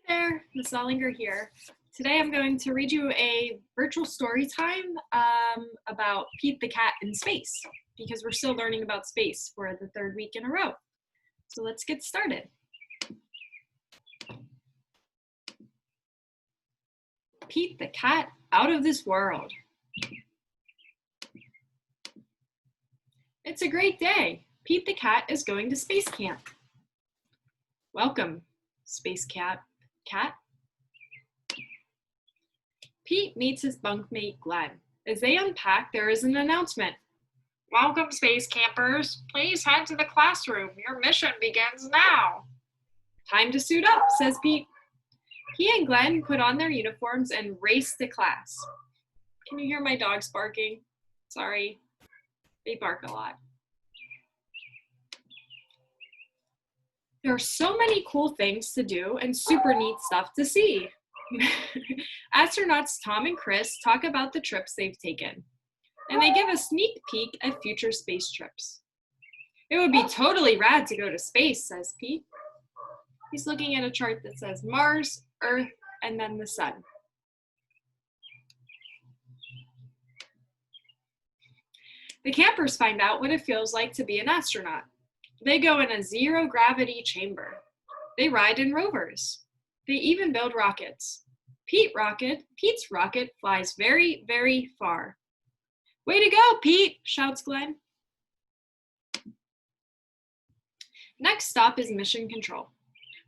There, Ms. Nollinger here. Today I'm going to read you a virtual story time about Pete the cat in space, because we're still learning about space for the third week in a row. So let's get started. Pete the cat out of this world. It's a great day. Pete the cat is going to space camp. Welcome, space cat. Pete meets his bunkmate Glenn. As they unpack, there is an announcement. Welcome, space campers. Please head to the classroom. Your mission begins now. Time to suit up, says Pete. He and Glenn put on their uniforms and race to class. Can you hear my dogs barking? Sorry, they bark a lot. There are so many cool things to do and super neat stuff to see. Astronauts Tom and Chris talk about the trips they've taken, and they give a sneak peek at future space trips. It would be totally rad to go to space, says Pete. He's looking at a chart that says Mars, Earth, and then the sun. The campers find out what it feels like to be an astronaut. They go in a zero-gravity chamber. They ride in rovers. They even build rockets. Pete's rocket flies very, very far. Way to go, Pete, shouts Glenn. Next stop is Mission Control.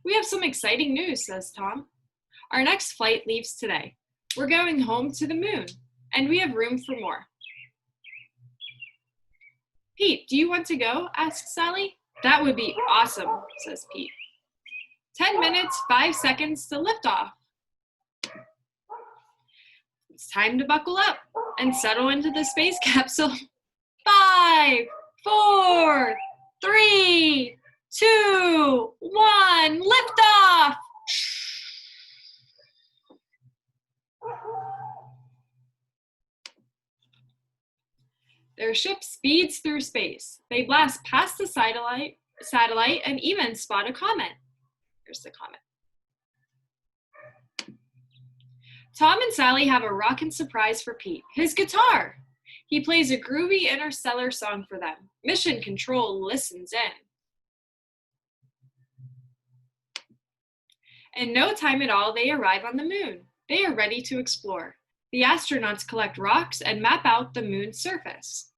We have some exciting news, says Tom. Our next flight leaves today. We're going home to the moon, and we have room for more. Pete, do you want to go? Asks Sally. That would be awesome, says Pete. 10 minutes, 5 seconds to liftoff. It's time to buckle up and settle into the space capsule. 5, 4, 3, 2, 1, liftoff! Their ship speeds through space. They blast past the satellite and even spot a comet. Here's the comet. Tom and Sally have a rockin' surprise for Pete, his guitar. He plays a groovy interstellar song for them. Mission Control listens in. In no time at all, they arrive on the moon. They are ready to explore. The astronauts collect rocks and map out the moon's surface.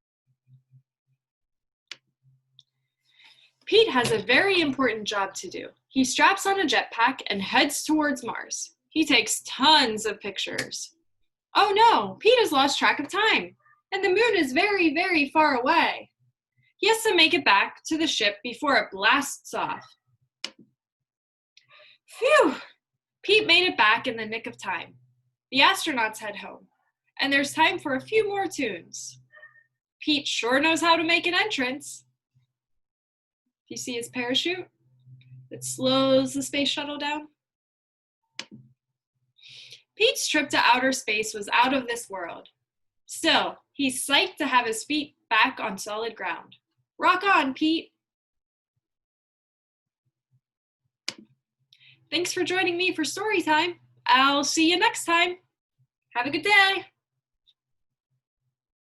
Pete has a very important job to do. He straps on a jetpack and heads towards Mars. He takes tons of pictures. Oh no, Pete has lost track of time, and the moon is very, very far away. He has to make it back to the ship before it blasts off. Phew! Pete made it back in the nick of time. The astronauts head home, and there's time for a few more tunes. Pete sure knows how to make an entrance. Do you see his parachute that slows the space shuttle down? Pete's trip to outer space was out of this world. Still, he's psyched to have his feet back on solid ground. Rock on, Pete! Thanks for joining me for story time. I'll see you next time. Have a good day.